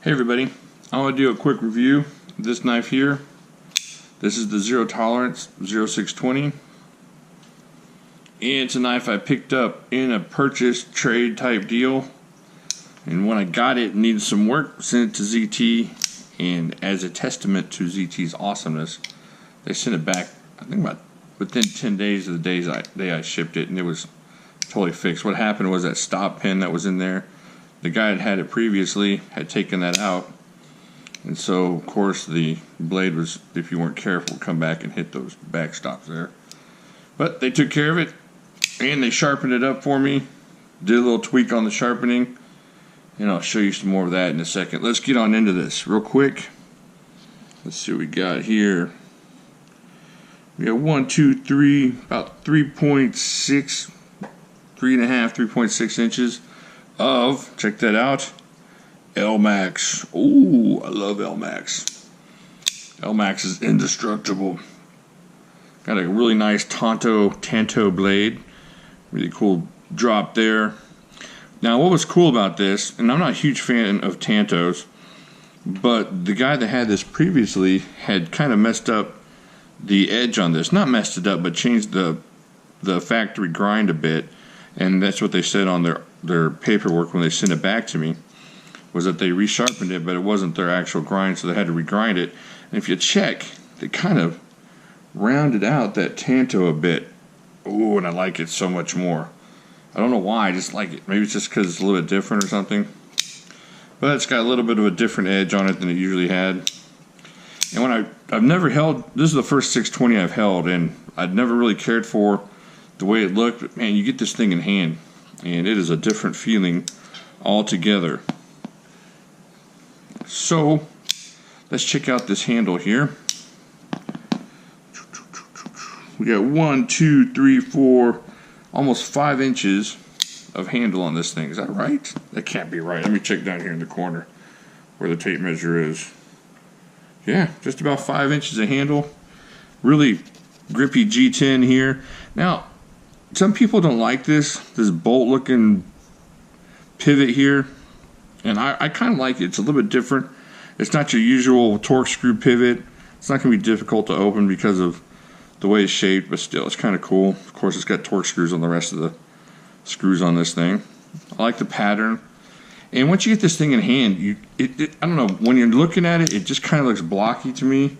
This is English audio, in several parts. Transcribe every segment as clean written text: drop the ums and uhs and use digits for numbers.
Hey everybody, I want to do a quick review of this knife here. This is the Zero Tolerance 0620, and it's a knife I picked up in a purchase trade type deal, and when I got it, needed some work, sent it to ZT, and as a testament to ZT's awesomeness, they sent it back, I think about within 10 days of the day I shipped it, and it was totally fixed. What happened was that stop pin that was in there, the guy that had it previously had taken that out, and so of course the blade was, if you weren't careful, come back and hit those back stops there. But they took care of it and they sharpened it up for me, did a little tweak on the sharpening, and I'll show you some more of that in a second. Let's get on into this real quick. Let's see what we got here. We got 1, 2, 3, about 3.6, 3.6 inches of, check that out, L-Max. Ooh, I love L-Max. L-Max is indestructible. Got a really nice Tanto blade. Really cool drop there. Now what was cool about this, and I'm not a huge fan of Tantos, but the guy that had this previously had kind of messed up the edge on this. Not messed it up, but changed the factory grind a bit. And that's what they said on their paperwork when they sent it back to me, was that they resharpened it, but it wasn't their actual grind, so they had to regrind it. And if you check, they kind of rounded out that Tanto a bit. Ooh, and I like it so much more. I don't know why, I just like it. Maybe it's just because it's a little bit different or something. But it's got a little bit of a different edge on it than it usually had. And when I've never held, this is the first 620 I've held, and I'd never really cared for the way it looked, but man, you get this thing in hand and it is a different feeling altogether. So let's check out this handle here. We got 1, 2, 3, 4, almost 5 inches of handle on this thing. Is that right? That can't be right. Let me check down here in the corner where the tape measure is. Yeah, just about 5 inches of handle. Really grippy G10 here. Now, some people don't like this bolt looking pivot here, and I kind of like it. It's a little bit different. It's not your usual torque screw pivot. It's not going to be difficult to open because of the way it's shaped, but still, it's kind of cool. Of course, it's got torque screws on the rest of the screws on this thing. I like the pattern. And once you get this thing in hand, I don't know, when you're looking at it, it just kind of looks blocky to me.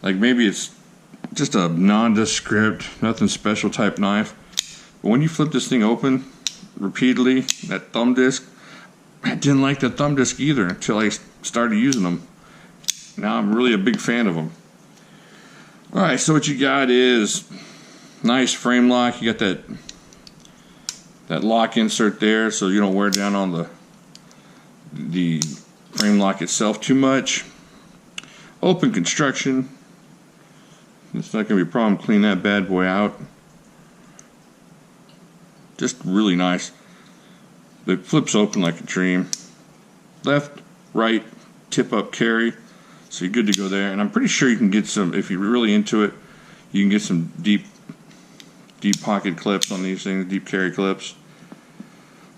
Like maybe it's just a nondescript, nothing special type knife. But when you flip this thing open repeatedly, that thumb disc, I didn't like the thumb disc either until I started using them. Now I'm really a big fan of them. Alright, so what you got is nice frame lock. You got that lock insert there so you don't wear down on the frame lock itself too much. Open construction. It's not going to be a problem cleaning that bad boy out. Just really nice. It flips open like a dream. Left, right, tip up carry. So you're good to go there. And I'm pretty sure you can get some, if you're really into it, you can get some deep pocket clips on these things, deep carry clips.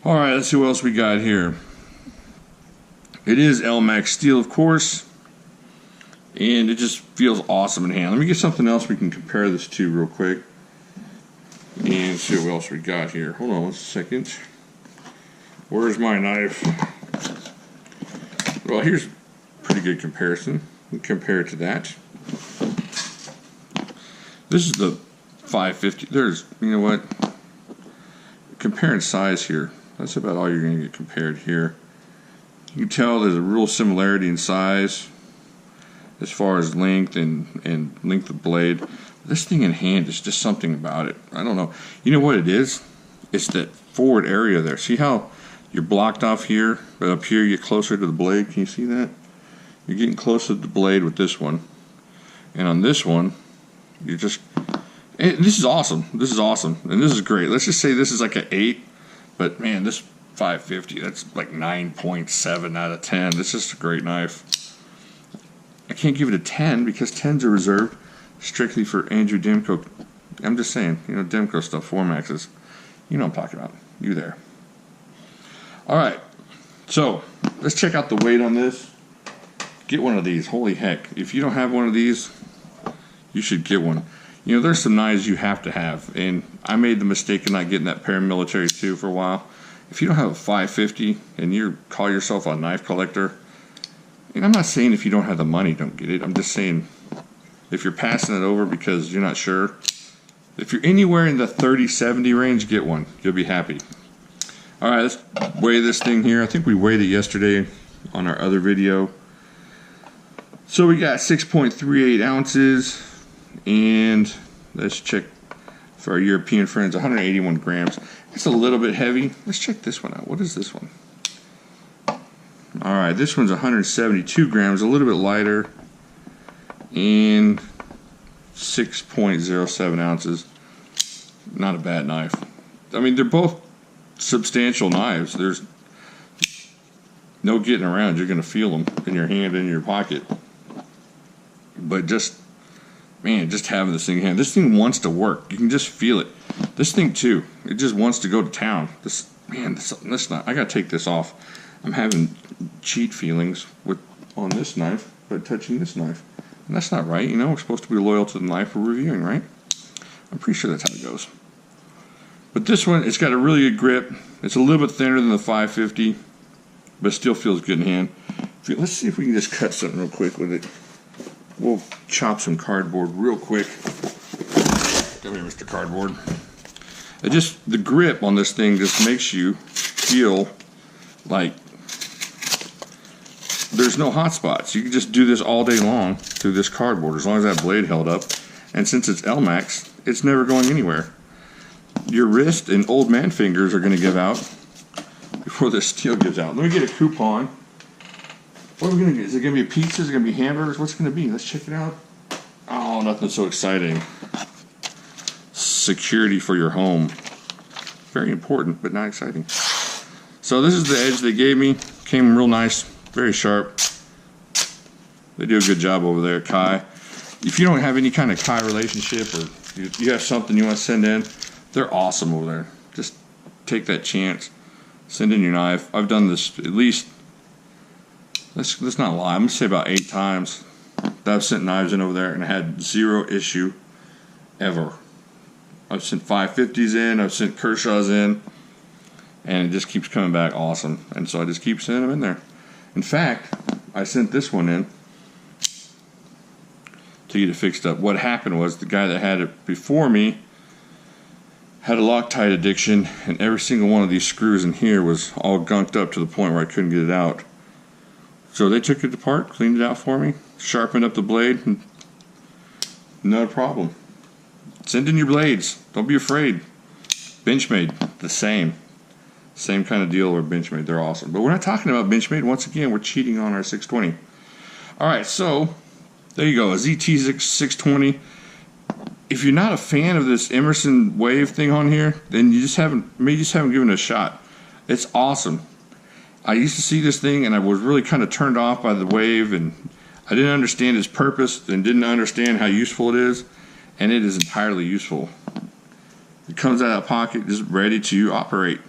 Alright, let's see what else we got here. It is L-Max steel, of course. And it just feels awesome in hand. Let me get something else we can compare this to real quick. And see what else we got here. Hold on one second. Where's my knife? Well, here's a pretty good comparison. We compare it to that. This is the 550. There's, you know what? Comparing size here. That's about all you're going to get compared here. You can tell there's a real similarity in size as far as length and length of blade. This thing in hand is just something about it. I don't know. You know what it is? It's that forward area there. See how you're blocked off here, but up here you get closer to the blade? Can you see that? You're getting closer to the blade with this one. And on this one, you're just... this is awesome. This is awesome. And this is great. Let's just say this is like an 8. But man, this 550, that's like 9.7 out of 10. This is a great knife. I can't give it a 10 because 10s are reserved strictly for Andrew Demko. I'm just saying, you know, Demko stuff, 4Maxes. You know what I'm talking about. You there. Alright, so let's check out the weight on this. get one of these. Holy heck. If you don't have one of these, you should get one. You know, there's some knives you have to have. And I made the mistake of not getting that paramilitary too for a while. If you don't have a 550 and you call yourself a knife collector, and I'm not saying if you don't have the money, don't get it. I'm just saying if you're passing it over because you're not sure, if you're anywhere in the 30-70 range, get one. You'll be happy. All right, let's weigh this thing here. I think we weighed it yesterday on our other video. So we got 6.38 ounces, and let's check for our European friends, 181 grams. It's a little bit heavy. Let's check this one out. What is this one? All right, this one's 172 grams, a little bit lighter, and 6.07 ounces. Not a bad knife. I mean, they're both substantial knives. There's no getting around. You're going to feel them in your hand and in your pocket. But just, man, just having this thing in hand. This thing wants to work. You can just feel it. This thing too. It just wants to go to town. This, man, this not. I got to take this off. I'm having cheat feelings on this knife by touching this knife. And that's not right. You know, we're supposed to be loyal to the knife we're reviewing, right? I'm pretty sure that's how it goes. But this one, it's got a really good grip. It's a little bit thinner than the 550, but it still feels good in hand. Let's see if we can just cut something real quick with it. We'll chop some cardboard real quick. Come here, Mr. Cardboard. The grip on this thing just makes you feel like there's no hot spots. You can just do this all day long through this cardboard as long as that blade held up. And since it's L-Max, it's never going anywhere. Your wrist and old man fingers are going to give out before the steel gives out. Let me get a coupon. What are we going to get? Is it going to be pizza? Is it going to be hamburgers? What's it going to be? Let's check it out. Oh, nothing so exciting. Security for your home. Very important, but not exciting. So this is the edge they gave me. Came real nice, very sharp. They do a good job over there, Kai. If you don't have any kind of Kai relationship, or you have something you want to send in, they're awesome over there. Just take that chance. Send in your knife. I've done this at least, let's not lie, I'm going to say about 8 times that I've sent knives in over there and I had 0 issue ever. I've sent 550s in, I've sent Kershaw's in, and it just keeps coming back awesome. And so I just keep sending them in there. In fact, I sent this one in to get it fixed up. What happened was the guy that had it before me had a Loctite addiction, and every single one of these screws in here was all gunked up to the point where I couldn't get it out. So they took it apart, cleaned it out for me, sharpened up the blade, and no problem. Send in your blades. Don't be afraid. Benchmade, the same. Same kind of deal with Benchmade. They're awesome. But we're not talking about Benchmade. Once again, we're cheating on our 620. Alright, so there you go. A ZT0620. If you're not a fan of this Emerson wave thing on here, then you just haven't given it a shot. It's awesome. I used to see this thing and I was really kind of turned off by the wave, and I didn't understand its purpose and didn't understand how useful it is, and it is entirely useful. It comes out of the pocket just ready to operate.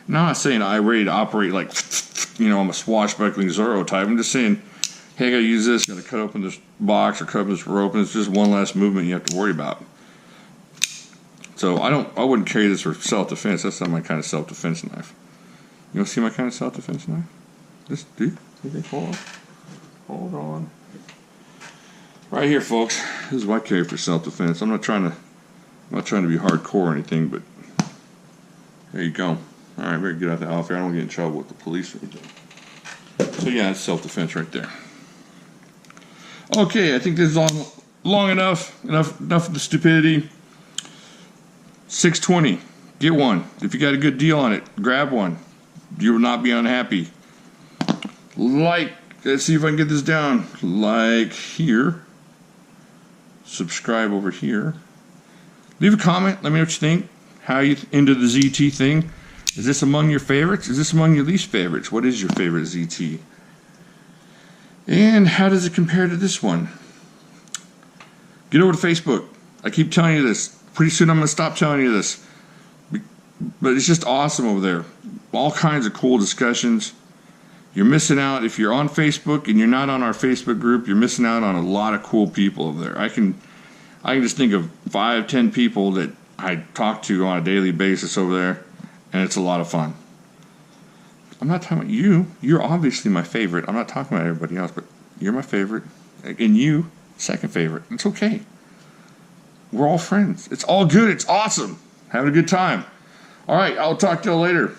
Now, I'm not saying I'm ready to operate like, you know, I'm a swashbuckling Zorro type. I'm just saying, hey, I gotta use this, gotta cut open this box or cut open this rope, and it's just one less movement you have to worry about. So I wouldn't carry this for self-defense. That's not my kind of self-defense knife. You want to see my kind of self-defense knife? This, dude, hold on. Right here, folks. This is what I carry for self-defense. I'm not trying to be hardcore or anything, but there you go. All right, better get out the out there. I don't get in trouble with the police or anything. So yeah, it's self-defense right there. Okay, I think this is long enough. Enough of the stupidity. 620. Get one. If you got a good deal on it, grab one. You will not be unhappy. Like, let's see if I can get this down. Like here. Subscribe over here. Leave a comment. Let me know what you think. How you into the ZT thing. Is this among your favorites? Is this among your least favorites? What is your favorite ZT? And how does it compare to this one? Get over to Facebook. I keep telling you this. Pretty soon I'm going to stop telling you this. But it's just awesome over there. All kinds of cool discussions. You're missing out. If you're on Facebook and you're not on our Facebook group, you're missing out on a lot of cool people over there. I can just think of 5, 10 people that I talk to on a daily basis over there, and it's a lot of fun. I'm not talking about you. You're obviously my favorite. I'm not talking about everybody else, but you're my favorite. And you, second favorite. It's okay. We're all friends. It's all good. It's awesome. Having a good time. All right, I'll talk to you later.